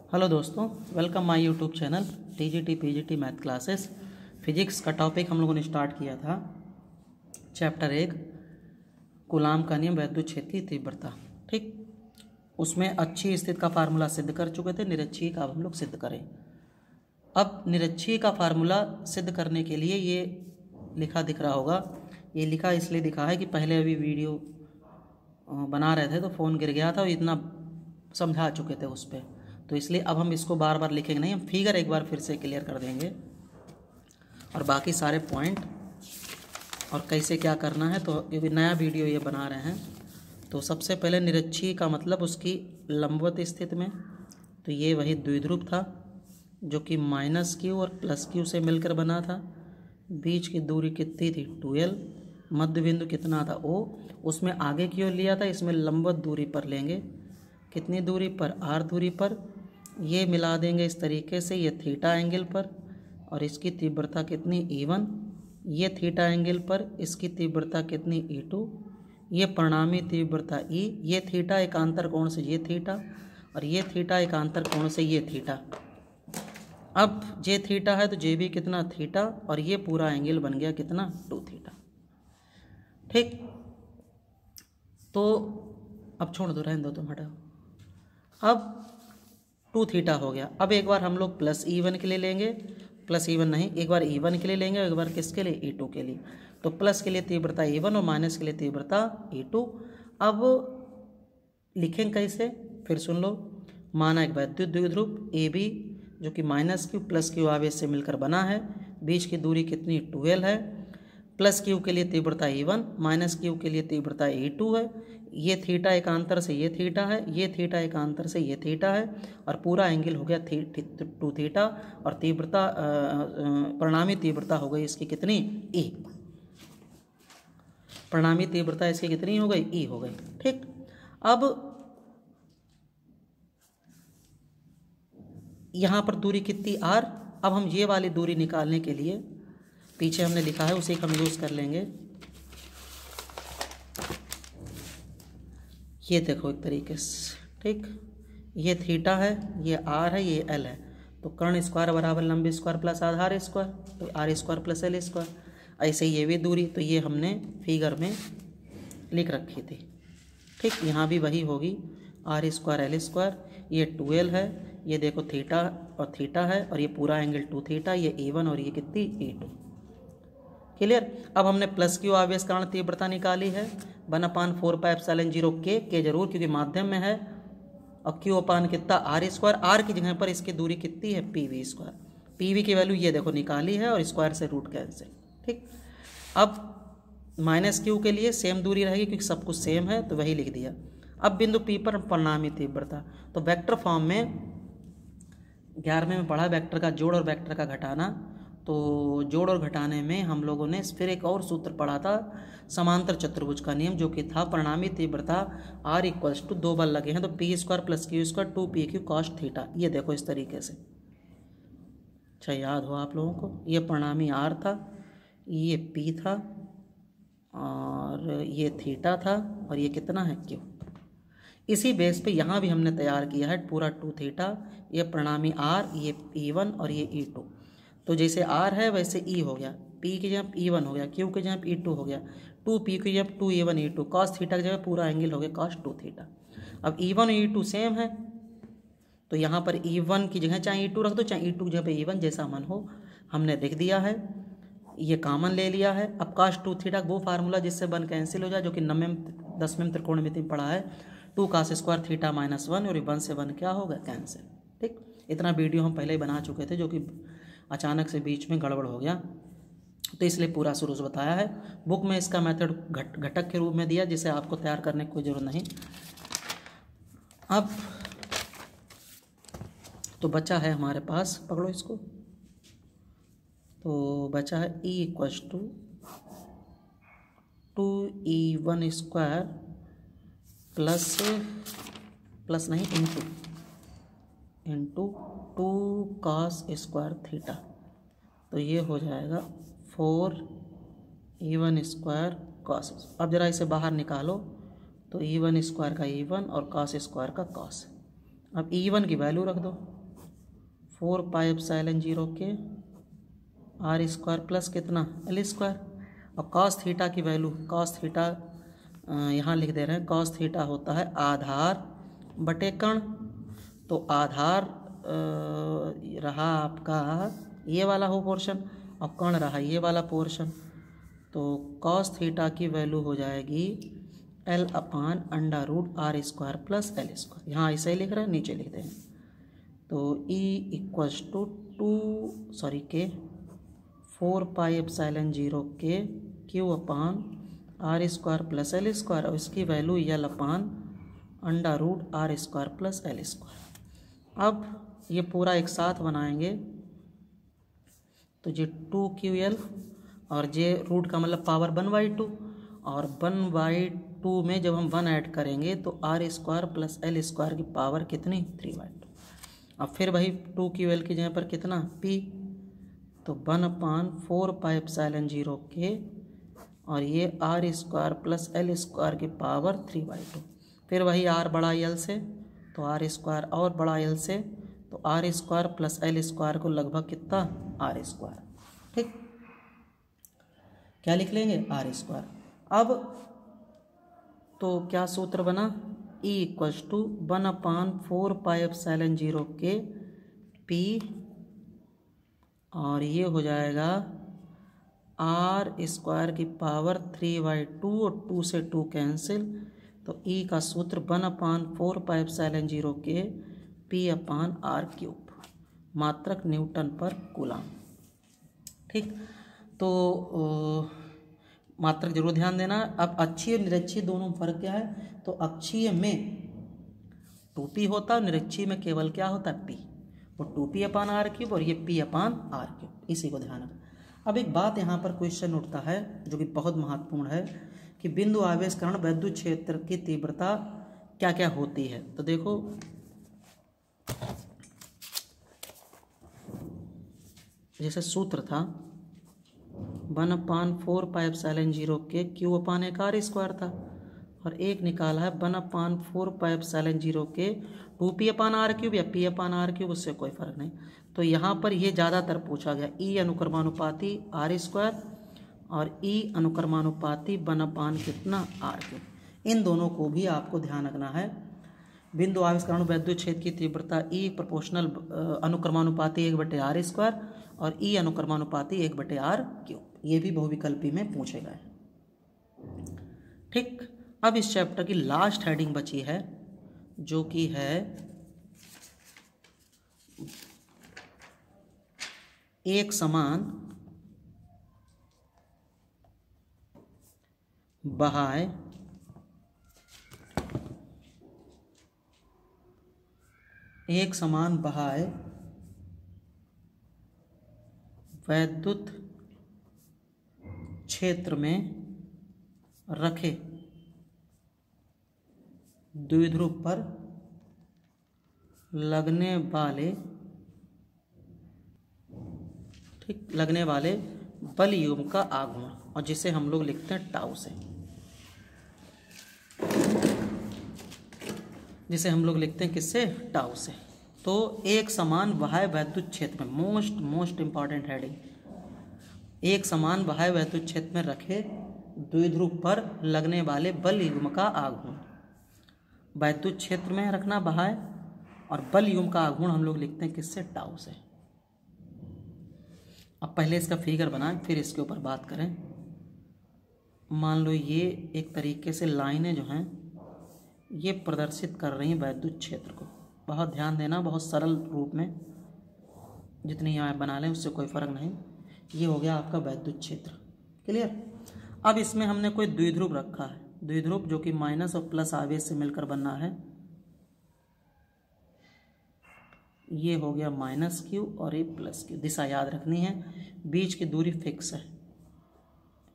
Hello दोस्तों, welcome my YouTube channel TGT PGT math classes. Physics का topic हम लोगों ने स्टार्ट किया था चैप्टर 1 कूलाम का नियम वैद्युत क्षेत्र की तीव्रता। ठीक, उसमें अच्छी स्थिति का फार्मूला सिद्ध कर चुके थे, निरक्षीय का अब हम लोग सिद्ध करें। अब निरक्षीय का फार्मूला सिद्ध करने के लिए ये लिखा दिख रहा होगा। ये लिखा इसलिए दिखा है कि पहले अभी वीडियो बना रहे थे तो फ़ोन गिर गया था और इतना समझा चुके थे उस पर, तो इसलिए अब हम इसको बार बार लिखेंगे नहीं, हम फिगर एक बार फिर से क्लियर कर देंगे और बाकी सारे पॉइंट और कैसे क्या करना है। तो क्योंकि नया वीडियो ये बना रहे हैं, तो सबसे पहले निरक्षीय का मतलब उसकी लंबवत स्थिति में, तो ये वही द्विध्रुव था जो कि -q और +q से मिलकर बना था। बीच की दूरी कितनी थी 12, मध्य बिंदु कितना था O, उसमें आगे की ओर लिया था, इसमें लंबवत दूरी पर लेंगे। कितनी दूरी पर? r दूरी पर। ये मिला देंगे इस तरीके से, ये थीटा एंगल पर, और इसकी तीव्रता कितनी E1। ये थीटा एंगल पर, इसकी तीव्रता कितनी E2। ये परिणामी तीव्रता E। ये थीटा एकांतर कोण से ये थीटा, और ये थीटा एकांतर कोण से ये थीटा। अब जे थीटा है तो जे भी कितना थीटा, और ये पूरा एंगल बन गया कितना 2 थीटा। ठीक, तो अब छोड़ दो, रहने दो, तुम हटाओ। अब 2 थीटा हो गया। अब एक बार हम लोग +E1 के लिए लेंगे, +E1 नहीं, एक बार E1 के लिए लेंगे, एक बार किसके लिए? E2 के लिए। तो प्लस के लिए तीव्रता E1 और माइनस के लिए तीव्रता E2। अब लिखेंगे कैसे? फिर सुन लो। माना एक वैद्युत द्विध्रुव AB जो कि -q +q आवेश से मिलकर बना है। बीच की दूरी कितनी 12 है। +q के लिए तीव्रता E1, -q के लिए तीव्रता E2 है। ये थीटा एकांतर से ये थीटा है, ये थीटा एकांतर से ये थीटा है, और पूरा एंगल हो गया 2 थीटा, और तीव्रता परिणामी तीव्रता हो गई इसकी कितनी? E। परिणामी तीव्रता इसकी कितनी हो गई? E हो गई। ठीक, अब यहाँ पर दूरी कितनी R। अब हम ये वाली दूरी निकालने के लिए पीछे हमने लिखा है उसी का हम यूज़ कर लेंगे। ये देखो एक तरीके से, ठीक, ये थीटा है, ये R है, ये L है, तो कर्ण स्क्वायर बराबर लंबी स्क्वायर प्लस आधार स्क्वायर, तो R² + L स्क्वायर। ऐसे ये भी दूरी, तो ये हमने फिगर में लिख रखी थी। ठीक, यहाँ भी वही होगी, R² L स्क्वायर। ये 2L है, ये देखो थीटा और थीटा है, और ये पूरा एंगल 2 थीटा, ये E1 और ये कितनी E2। क्लियर। अब हमने +q आवेश कारण तीव्रता निकाली है 1/4πε0 k जरूर क्योंकि माध्यम में है, और q कितना R²। R की जगह पर इसकी दूरी कितनी है PV²। PV की वैल्यू ये देखो निकाली है, और स्क्वायर से रूट कैंसिल। ठीक, अब -q के लिए सेम दूरी रहेगी क्योंकि सब कुछ सेम है, तो वही लिख दिया। अब बिंदु P पर परिणामी तीव्रता, तो वेक्टर फॉर्म में 11वें में पढ़ा वेक्टर का जोड़ और वेक्टर का घटाना। तो जोड़ और घटाने में हम लोगों ने फिर एक और सूत्र पढ़ा था, समांतर चतुर्भुज का नियम, जो कि था परिणामी तीव्रता R = 2 बल लगे हैं तो P² + Q² 2pq cos theta. ये देखो इस तरीके से, अच्छा याद हो आप लोगों को, ये परिणामी R था, ये P था, और ये थीटा था, और ये कितना है Q। इसी बेस पे यहाँ भी हमने तैयार किया है पूरा 2 थीटा, ये परिणामी R, ये E1 और ये E2। तो जैसे R है वैसे E हो गया, P की जगह E1 हो गया, Q की जगह E2 हो गया, 2P की जगह 2E1 E2, cos थीटा की जगह पूरा एंगल हो गया cos 2 थीटा। अब E1 और E2 सेम है, तो यहाँ पर E1 की जगह चाहे E2 रख दो, चाहे E2 की जगह पे E1, जैसा मन हो, हमने लिख दिया है। ये कॉमन ले लिया है। अब cos 2 थीटा वो फार्मूला जिससे 1 कैंसिल हो जाए, जो कि 10वें त्रिकोणमिति में पढ़ा है, 2 cos² थीटा -1, और 1 से 1 क्या होगा? कैंसिल। ठीक, इतना वीडियो हम पहले ही बना चुके थे, जो कि अचानक से बीच में गड़बड़ हो गया, तो इसलिए पूरा शुरू से बताया है। बुक में इसका मेथड घटक के रूप में दिया, जिसे आपको तैयार करने की कोई ज़रूरत नहीं। अब तो बचा है हमारे पास, पकड़ो इसको, तो बचा है E = 2E1² प्लस नहीं इंटू 2 cos² थीटा, तो ये हो जाएगा 4E1² cos। अब जरा इसे बाहर निकालो, तो E1² का E1 और cos² का cos। अब E1 की वैल्यू रख दो, 4πε0 के आर स्क्वायर प्लस कितना एल स्क्वायर। और कॉस थीटा की वैल्यू, कॉस थीटा यहाँ लिख दे रहे हैं, कॉस थीटा होता है आधार बटे कण। तो आधार रहा आपका ये वाला हो पोर्शन और कण रहा ये वाला पोर्शन। तो कॉस थीटा की वैल्यू हो जाएगी L/√r² प्लस एल स्क्वायर। यहाँ ऐसे ही लिख रहे हैं, नीचे लिख देंगे। तो E इक्वल्स टू 4πε0 के Q/r² प्लस एल स्क्वायर और इसकी value L/√r² plus L square. अब ये पूरा एक साथ बनाएंगे तो ये 2QL और जे रूट का मतलब पावर 1/2 और 1/2 में जब हम 1 ऐड करेंगे तो r² प्लस एल स्क्वायर की पावर कितनी 3/2। अब फिर वही 2QL की जगह पर कितना P, तो 1/4πε0 के और ये r² प्लस एल स्क्वायर की पावर 3/2। फिर वही r बड़ा L से तो r² और बड़ा L से तो r² प्लस एल स्क्वायर को लगभग कितना r²। ठीक, क्या लिख लेंगे r²। अब तो क्या सूत्र बना E इक्वल्स टू 1/4πε0 के P और ये हो जाएगा r² की पावर 3/2 और 2 से 2 कैंसिल। तो E का सूत्र 1/4πε0 के P/r³ मात्रक न्यूटन पर कूलाम। ठीक, तो मात्रक जरूर ध्यान देना। अब अक्षीय और निरक्षीय दोनों में फर्क क्या है, तो अक्षीय में 2p होता है, निरक्षीय में केवल क्या होता है p। वो 2p/r³ और ये p/r³, इसी को ध्यान रखना। अब एक बात यहाँ पर क्वेश्चन उठता है जो कि बहुत महत्वपूर्ण है कि बिंदु आवेश कारण वैद्युत क्षेत्र की तीव्रता क्या क्या होती है। तो देखो जैसे सूत्र था 1/4πε0 के Q/r² था और एक निकाला है 1/4πε0 के 2p/r³ या p/r³, उससे कोई फर्क नहीं। तो यहाँ पर ये ज़्यादातर पूछा गया E अनुक्रमानुपाती r² और E अनुक्रमानुपाती 1/, कितना r³। इन दोनों को भी आपको ध्यान रखना है। बिंदु आवेश कारण वैद्युत क्षेत्र की तीव्रता E प्रोपोर्शनल अनुक्रमानुपाती 1/r² और E अनुक्रमानुपाती 1/r³। ये भी बहुविकल्पी में पूछे गए। ठीक, अब इस चैप्टर की लास्ट हेडिंग बची है जो कि है एक समान बहाय वैद्युत क्षेत्र में रखे द्विध्रुव पर लगने वाले बल युग्म का आघूर्ण, और जिसे हम लोग लिखते हैं टाउ से, जिसे हम लोग लिखते हैं किससे, टाउ से। तो एक समान बाह्य वैद्युत क्षेत्र में मोस्ट इंपॉर्टेंट हेडिंग, एक समान बाह्य वैद्युत क्षेत्र में रखे द्विध्रुव पर लगने वाले बल युग्म का आघूर्ण। वैद्युत क्षेत्र में रखना बाह्य और बल युग्म का आघूर्ण हम लोग लिखते हैं किससे, टाउ से। अब पहले इसका फिगर बनाएं फिर इसके ऊपर बात करें। मान लो ये एक तरीके से लाइनें जो हैं ये प्रदर्शित कर रही हैं वैद्युत क्षेत्र को। बहुत ध्यान देना, बहुत सरल रूप में जितनी यहाँ बना लें उससे कोई फर्क नहीं। ये हो गया आपका वैद्युत क्षेत्र, क्लियर। अब इसमें हमने कोई द्विध्रुव रखा है, द्विध्रुव जो कि माइनस और प्लस आवेश से मिलकर बनना है। ये हो गया -q और ये +q। दिशा याद रखनी है, बीच की दूरी फिक्स है,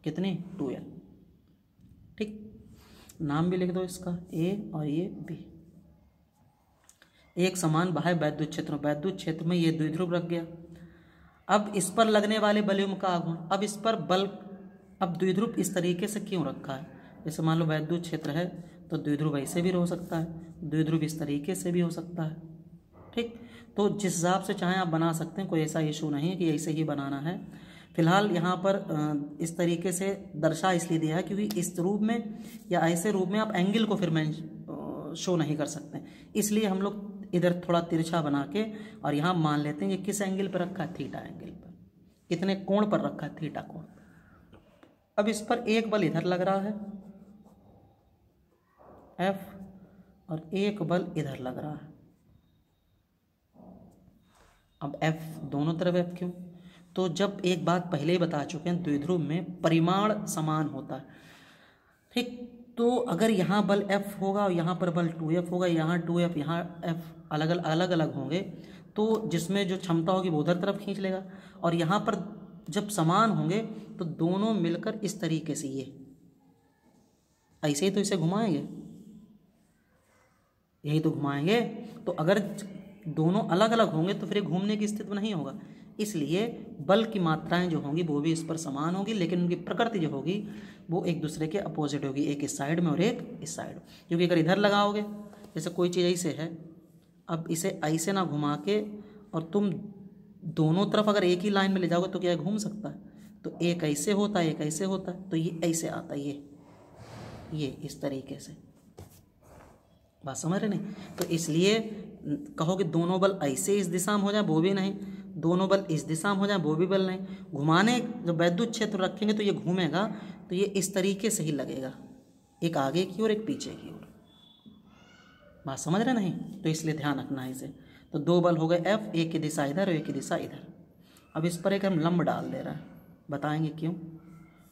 कितनी 2l। ठीक, नाम भी लिख दो इसका, a और ये b। एक समान बाह्य वैद्युत क्षेत्र में ये द्विध्रुव रख गया। अब इस पर लगने वाले बल युग्म का आघूर्ण, अब इस पर बल, अब द्विध्रुव इस तरीके से क्यों रखा है, जैसे मान लो वैद्युत क्षेत्र है तो द्विध्रुव ऐसे भी हो सकता है, द्विध्रुव इस तरीके से भी हो सकता है। ठीक, तो जिस हिसाब से चाहें आप बना सकते हैं, कोई ऐसा इशू नहीं है कि ऐसे ही बनाना है। फिलहाल यहाँ पर इस तरीके से दर्शा इसलिए दिया है क्योंकि इस रूप में या ऐसे रूप में आप एंगल को फिर शो नहीं कर सकते, इसलिए हम लोग इधर थोड़ा तिरछा बना के और यहाँ मान लेते हैं कि किस एंगल पर रखा है, थीटा एंगल पर, कितने कोण पर रखा है, थीटा कोण। अब इस पर एक बल इधर लग रहा है F और एक बल इधर लग रहा है। अब F दोनों तरफ F क्यों? तो जब एक बात पहले ही बता चुके हैं, द्विध्रुव में परिमाण समान होता है, ठीक। तो अगर यहाँ बल F होगा और यहाँ पर बल 2F होगा, यहाँ 2F यहाँ F अलग अलग होंगे, तो जिसमें जो क्षमता होगी वो उधर तरफ खींच लेगा, और यहाँ पर जब समान होंगे तो दोनों मिलकर इस तरीके से ये ऐसे ही तो इसे घुमाएंगे, यही तो घुमाएंगे। तो अगर दोनों अलग अलग होंगे तो फिर घूमने की स्थिति में नहीं होगा, इसलिए बल की मात्राएं जो होंगी वो भी इस पर समान होगी, लेकिन उनकी प्रकृति जो होगी वो एक दूसरे के अपोजिट होगी, एक इस साइड में और एक इस साइड। क्योंकि अगर इधर लगाओगे, जैसे कोई चीज़ ऐसे है, अब इसे ऐसे ना घुमा के और तुम दोनों तरफ अगर एक ही लाइन में ले जाओगे तो क्या घूम सकता है? तो एक ऐसे होता है, एक ऐसे होता है, तो ये ऐसे आता है, ये इस तरीके से। बात समझ रहे नहीं? तो इसलिए कहोगे दोनों बल ऐसे इस दिशा में हो जाए, वो भी नहीं, दोनों बल इस दिशा में हो जाए, वो भी बल नहीं। घुमाने जब वैद्युत क्षेत्र रखेंगे तो ये घूमेगा, तो ये इस तरीके से ही लगेगा, एक आगे की ओर एक पीछे की ओर। बात समझ रहे नहीं? तो इसलिए ध्यान रखना है इसे। तो दो बल हो गए F, एक की दिशा इधर और एक की दिशा इधर। अब इस पर एक हम लंब डाल दे रहे हैं, बताएंगे क्यों,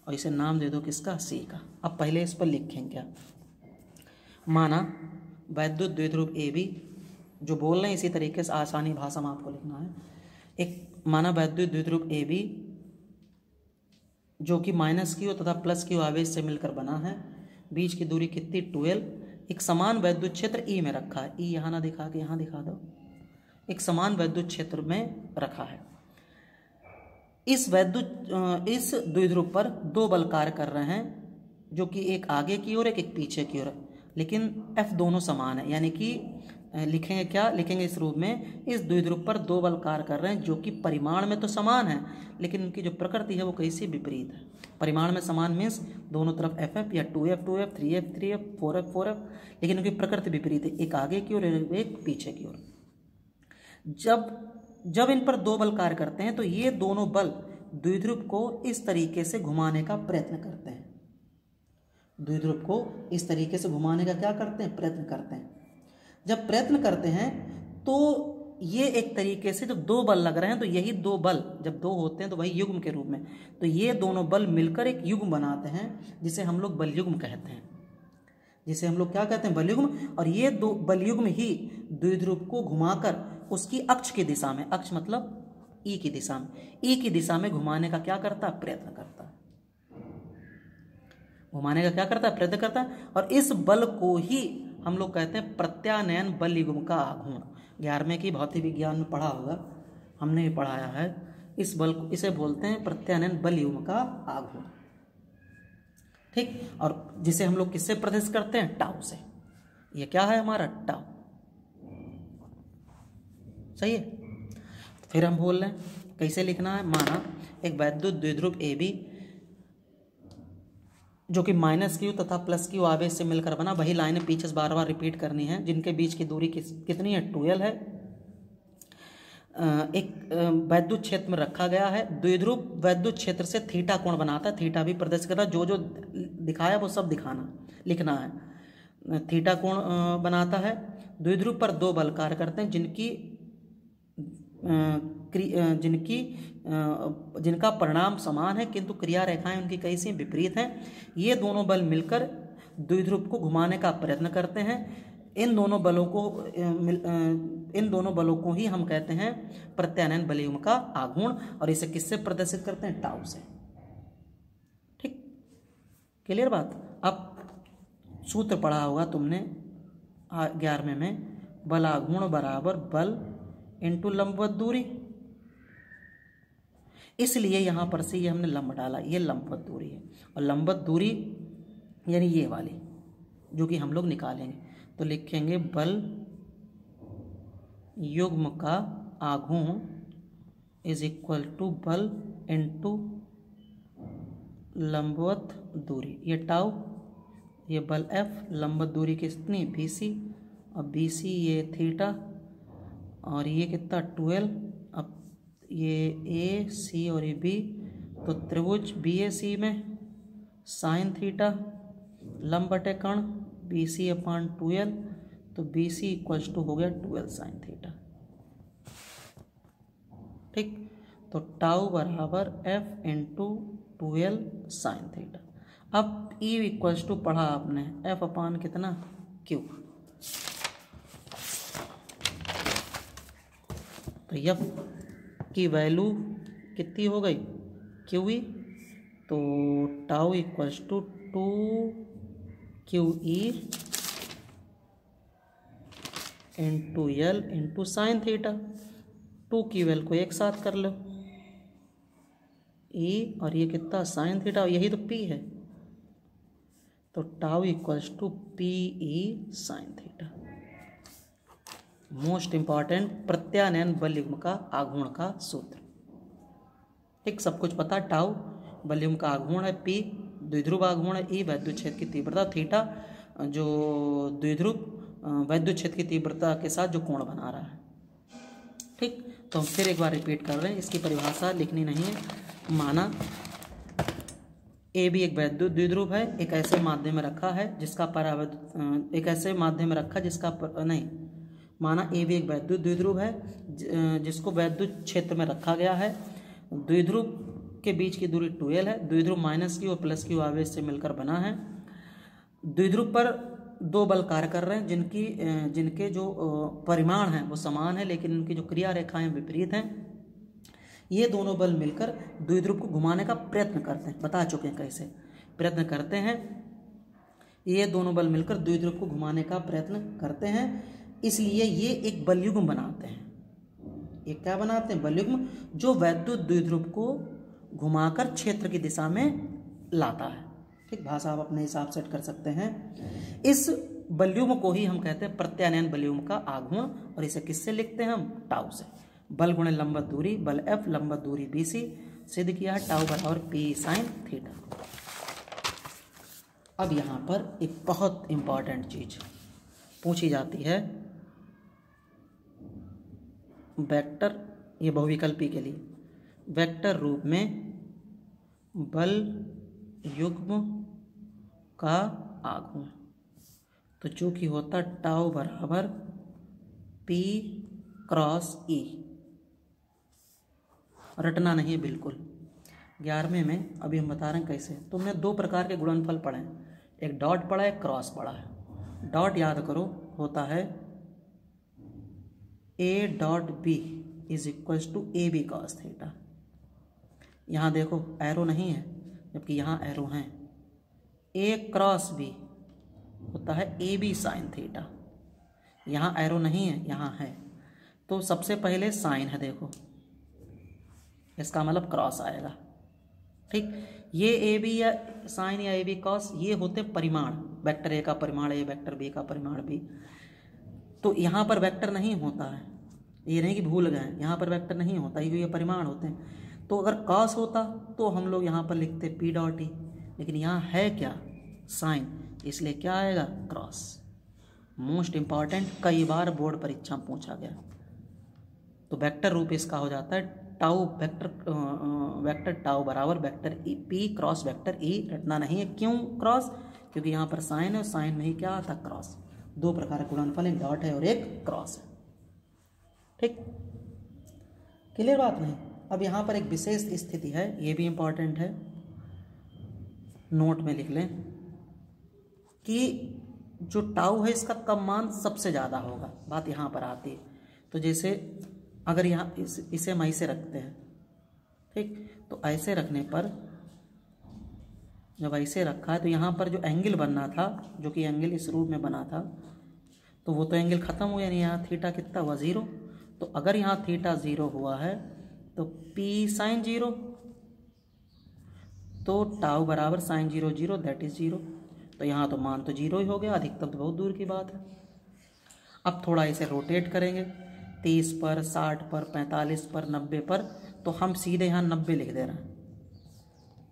और इसे नाम दे दो किसका, C का। अब पहले इस पर लिखेंगे क्या, माना वैद्युत द्विध्रुव AB, जो बोल रहे हैं इसी तरीके से आसानी भाषा में आपको लिखना है। एक माना वैद्युत द्विध्रुव AB जो कि -Q तथा +Q आवेश से मिलकर बना है, बीच की दूरी कितनी 12, एक समान वैद्युत क्षेत्र E में रखा है, E यहाँ ना दिखा के यहाँ दिखा दो, एक समान वैद्युत क्षेत्र में रखा है। इस द्विध्रुव पर दो बल कार्य कर रहे हैं, जो कि एक आगे की ओर एक पीछे की ओर, लेकिन F दोनों समान है, यानी कि लिखेंगे क्या, लिखेंगे इस रूप में, इस द्विध्रुव पर दो बल कार्य कर रहे हैं जो कि परिमाण में तो समान है, लेकिन उनकी जो प्रकृति है वो कैसी विपरीत है। परिमाण में समान मीन्स दोनों तरफ FF या 2F 2F 3F 3F 4F 4F, लेकिन उनकी प्रकृति विपरीत है, एक आगे की ओर एक पीछे की ओर। जब इन पर दो बल कार्य करते हैं तो ये दोनों बल द्विध्रुव को इस तरीके से घुमाने का प्रयत्न करते हैं, द्विध्रुव को इस तरीके से घुमाने का क्या करते हैं, प्रयत्न करते हैं। जब प्रयत्न करते हैं तो ये एक तरीके से जब दो बल लग रहे हैं तो यही दो बल जब दो होते हैं तो वही युग्म के रूप में, तो ये दोनों बल मिलकर एक युग्म बनाते हैं जिसे हम लोग बलयुग्म कहते हैं, जिसे हम लोग क्या कहते हैं, बलयुग्म। और ये दो बलयुग्म ही द्विध्रुव को घुमाकर उसकी अक्ष की दिशा में, अक्ष मतलब ई की दिशा में, ई की दिशा में घुमाने का क्या करता है, प्रयत्न करता है, घुमाने का क्या करता है, प्रयत्न करता है। और इस बल को ही हम लोग कहते हैं प्रत्यानयन बल युग्म का आघूर्ण। 11वें की भौतिक विज्ञान में पढ़ा होगा, हमने भी पढ़ाया है, इस बल को, इसे बोलते हैं प्रत्यानयन बल युग्म का आघूर्ण, ठीक। और जिसे हम लोग किससे प्रदर्शित करते हैं, टाउ से। ये क्या है हमारा, टाउ, सही है। तो फिर हम बोल रहे हैं कैसे लिखना है, माना एक वैद्युत द्विध्रुव AB जो कि -Q तथा +Q आवेश से मिलकर बना, वही लाइनें पीछे बार बार रिपीट करनी है, जिनके बीच की दूरी कितनी है, 12 है, एक वैद्युत क्षेत्र में रखा गया है। द्विध्रुव वैद्युत क्षेत्र से थीटा कोण बनाता है, थीटा भी प्रदर्शित करता है, जो जो दिखाया वो सब लिखना है। थीटा कोण बनाता है। द्विध्रुव पर दो बल कार्य करते हैं जिनका परिणाम समान है, किंतु क्रिया रेखाएं उनकी कैसी विपरीत हैं। ये दोनों बल मिलकर द्विध्रुव को घुमाने का प्रयत्न करते हैं। इन दोनों बलों को ही हम कहते हैं प्रत्यानयन बल युग्म का आघूर्ण, और इसे किससे प्रदर्शित करते हैं, टाउ से, ठीक, क्लियर बात। अब सूत्र पढ़ा होगा तुमने 11वें में, बल आघूर्ण बराबर बल इंटू लंबवत दूरी, इसलिए यहां पर से ये हमने लंब डाला, ये लंबवत दूरी है, और लंबवत दूरी यानी ये वाली जो कि हम लोग निकालेंगे, तो लिखेंगे बल युग्म का आघूर्ण इज इक्वल टू बल इनटू लंबवत दूरी। ये टाउ, ये बल एफ, लंबवत दूरी कितनी BC, अब BC ये थीटा और ये कितना 12। अब ये AC और ये B, तो त्रिभुज BAC में साइन थीटा लंब बटे कर्ण BC/12, तो BC इक्वल्स टू हो गया 12 साइन थीटा। ठीक, तो टाउ बराबर F इंटू 12 साइन थीटा। अब E इक्वल्स टू पढ़ा आपने F अपान कितना Q, तो F की वैल्यू कितनी हो गई QE, तो tau equals to 2QE into L into sine theta. 2 की वैल्यू को एक साथ कर लो, E और ये कितना साइन थीटा, यही तो P है, तो tau equals to PE sine theta. Most important प्रत्यानयन बल युग्म का आघूर्ण का सूत्र। ठीक, सब कुछ पता। टाउ बल युग्म का आघूर्ण है, P द्विध्रुव आघूर्ण है, E वैद्युत क्षेत्र की तीव्रता, थीटा जो द्विध्रुव वैद्युत क्षेत्र की तीव्रता के साथ जो कोण बना रहा है। ठीक, तो हम फिर एक बार रिपीट कर रहे हैं, इसकी परिभाषा लिखनी नहीं है। माना AB एक वैद्युत द्विध्रुव है, एक ऐसे माध्यम में रखा है जिसका परावैद्युत, एक ऐसे माध्यम में रखा जिसका नहीं, माना AB एक वैद्युत द्विध्रुव है जिसको वैद्युत क्षेत्र में रखा गया है। द्विध्रुव के बीच की दूरी 2L है। द्विध्रुव -Q और +Q आवेश से मिलकर बना है। द्विध्रुव पर दो बल कार्य कर रहे हैं जिनके जो परिमाण हैं वो समान है, लेकिन उनकी जो क्रिया रेखाएं विपरीत हैं। ये दोनों बल मिलकर द्विध्रुव को घुमाने का प्रयत्न करते हैं, बता चुके हैं कैसे प्रयत्न करते हैं। ये दोनों बल मिलकर द्विध्रुव को घुमाने का प्रयत्न करते हैं, इसलिए ये एक बलयुग्म बनाते हैं। ये क्या बनाते हैं? बलयुग्म, जो वैद्युत द्विध्रुव को घुमाकर क्षेत्र की दिशा में लाता है। ठीक, भाषा आप अपने हिसाब से कर सकते हैं। इस बलयुग्म को ही हम कहते हैं प्रत्यानयन बलयुग्म का आघूर्ण, और इसे किससे लिखते हैं हम? टाउ से। बल गुणे लंबवत दूरी, बल F लंबवत दूरी BC सिद्ध किया है, टाउ बराबर P साइन थीटा। अब यहाँ पर एक बहुत इंपॉर्टेंट चीज पूछी जाती है, वेक्टर, ये बहुविकल्पी के लिए वेक्टर रूप में बल युग्म का आघूर्ण, तो जो कि होता टाउ बराबर P क्रॉस E। रटना नहीं है बिल्कुल। 11वें में अभी हम बता रहे हैं कैसे। तुमने दो प्रकार के गुणनफल पढ़े हैं, एक डॉट पढ़ा है, एक क्रॉस पढ़ा है। डॉट याद करो होता है A dot B is equals to AB cos theta. यहाँ देखो एरो नहीं है, जबकि यहाँ एरो हैं। A क्रॉस B होता है AB साइन थीटा। यहाँ एरो नहीं है, यहाँ है, तो सबसे पहले साइन है, देखो इसका मतलब क्रॉस आएगा। ठीक, ये AB या साइन या AB कॉस ये होते परिमाण, वेक्टर A का परिमाण A, वेक्टर B का परिमाण B। तो यहाँ पर वेक्टर नहीं होता है, ये नहीं कि भूल गए, यहाँ पर वेक्टर नहीं होता, ये परिमाण होते हैं। तो अगर कॉस होता तो हम लोग यहाँ पर लिखते P डॉट E, लेकिन यहाँ है क्या? साइन, इसलिए क्या आएगा? क्रॉस। मोस्ट इंपॉर्टेंट, कई बार बोर्ड परीक्षा में पूछा गया। तो वेक्टर रूप इसका हो जाता है टाउ, वेक्टर टाउ बराबर vector P cross vector E। रटना नहीं है। क्यों क्रॉस? क्योंकि यहाँ पर साइन है, साइन में ही क्या आता? क्रॉस। दो प्रकार के गुणनफल, एक डॉट है और एक क्रॉस है। ठीक, क्लियर बात नहीं? अब यहाँ पर एक विशेष स्थिति है, ये भी इंपॉर्टेंट है, नोट में लिख लें कि जो टाउ है इसका कम मान सबसे ज़्यादा होगा। बात यहाँ पर आती है। तो जैसे अगर यहाँ इसे हम ऐसे रखते हैं, ठीक, तो ऐसे रखने पर, जब ऐसे रखा है तो यहाँ पर जो एंगल बनना था, जो कि एंगल इस रूप में बना था, तो वो तो एंगल ख़त्म हो गया। नहीं, यहाँ थीटा कितना हुआ? 0। तो अगर यहाँ थीटा 0 हुआ है तो P साइन 0, तो टाउ बराबर साइन 0 0 दैट इज 0। तो यहाँ तो मान तो 0 ही हो गया, अधिकतम तो बहुत दूर की बात है। अब थोड़ा इसे रोटेट करेंगे 30 पर, 60 पर, 45 पर, 90 पर, तो हम सीधे यहाँ 90 लिख दे रहे हैं।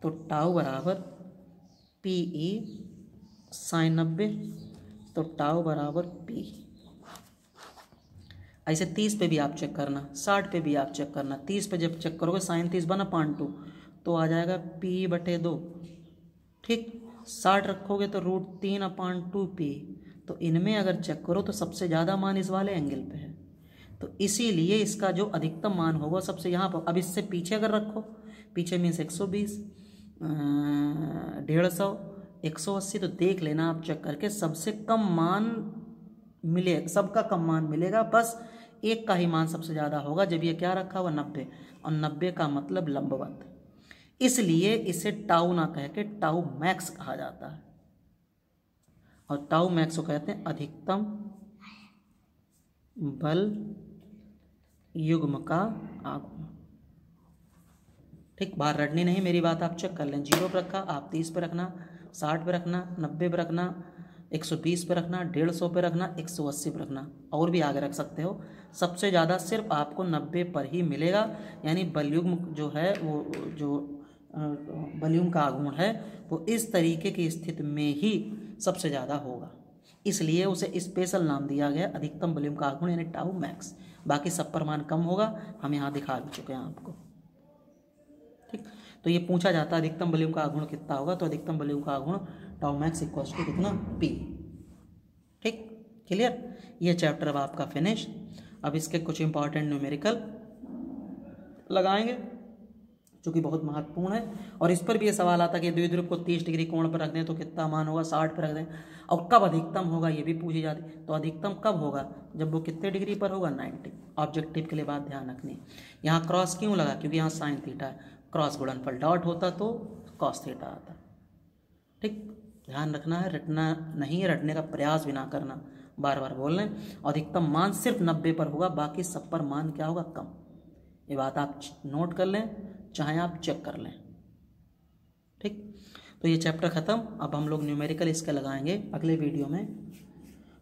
तो टाउ बराबर पी ई साइन 90, तो टाउ बराबर पी। ऐसे 30 पे भी आप चेक करना, 60 पे भी आप चेक करना। 30 पे जब चेक करोगे साइन 30 बना 2 तो आ जाएगा p/2, ठीक। 60 रखोगे तो √3/2p। तो इनमें अगर चेक करो तो सबसे ज़्यादा मान इस वाले एंगल पे है, तो इसीलिए इसका जो अधिकतम मान होगा सबसे यहाँ पर। अब इससे पीछे अगर रखो, पीछे मीन्स 120, 150, 180, तो देख लेना आप चेक करके सबसे कम मान मिले, सबका कम मान मिलेगा, बस एक का ही मान सबसे ज़्यादा होगा जब ये क्या रखा हुआ 90, और 90 का मतलब लंबवत। इसलिए इसे टाउ ना कह के टाउ मैक्स कहा जाता है, और टाउ मैक्स को कहते हैं अधिकतम बल युग्म का आघूर्ण, ठीक। बाहर रटनी नहीं, मेरी बात आप चेक कर लें। 0 पे रखा, आप 30 पे रखना, 60 पे रखना, 90 पे रखना, 120 पे रखना, 150 पे रखना, 180 पे रखना, और भी आगे रख सकते हो। सबसे ज़्यादा सिर्फ आपको 90 पर ही मिलेगा, यानी बलयुग्म जो है वो जो बलयुग्म का आघूर्ण है वो इस तरीके की स्थिति में ही सबसे ज़्यादा होगा, इसलिए उसे स्पेशल नाम दिया गया अधिकतम बलयुग्म का आघूर्ण, यानी टाउ मैक्स। बाकी सब पर मान कम होगा, हम यहाँ दिखा भी चुके हैं आपको, ठीक। तो ये पूछा जाता है अधिकतम बलयुग्म का आघूर्ण कितना होगा, तो अधिकतम बलयुग्म का आघूर्ण टाउ मैक्स इक्वल्स टू कितना, p, ठीक। क्लियर। ये चैप्टर अब आपका फिनिश। अब इसके कुछ इंपॉर्टेंट न्यूमेरिकल लगाएंगे जो कि बहुत महत्वपूर्ण है, और इस पर भी ये सवाल आता है कि द्विध्रुव को 30 डिग्री कोण पर रख दें तो कितना मान होगा, 60 पर रख दें, और कब अधिकतम होगा ये भी पूछी जाती। तो अधिकतम कब होगा, जब वो कितने डिग्री पर होगा, 90। ऑब्जेक्टिव के लिए बात ध्यान रखनी। यहाँ क्रॉस क्यों लगा, क्योंकि यहाँ साइन थीटा है, क्रॉस गुणनफल डॉट होता तो कॉस थीटा आता, ठीक। ध्यान रखना है, रटना नहीं, रटने का प्रयास भी ना करना, बार बार बोल लें। अधिकतम मान सिर्फ 90 पर होगा, बाकी सब पर मान क्या होगा, कम। ये बात आप नोट कर लें, चाहे आप चेक कर लें, ठीक। तो ये चैप्टर ख़त्म। अब हम लोग न्यूमेरिकल इसके लगाएंगे अगले वीडियो में,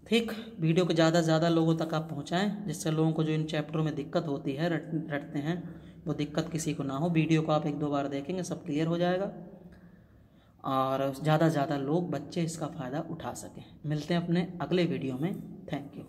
ठीक। वीडियो को ज़्यादा से ज़्यादा लोगों तक आप पहुँचाएँ, जिससे लोगों को जो इन चैप्टरों में दिक्कत होती है, रटते हैं, वो दिक्कत किसी को ना हो। वीडियो को आप 1-2 बार देखेंगे, सब क्लियर हो जाएगा, और ज़्यादा से ज़्यादा लोग, बच्चे इसका फ़ायदा उठा सकें। मिलते हैं अपने अगले वीडियो में। Thank you.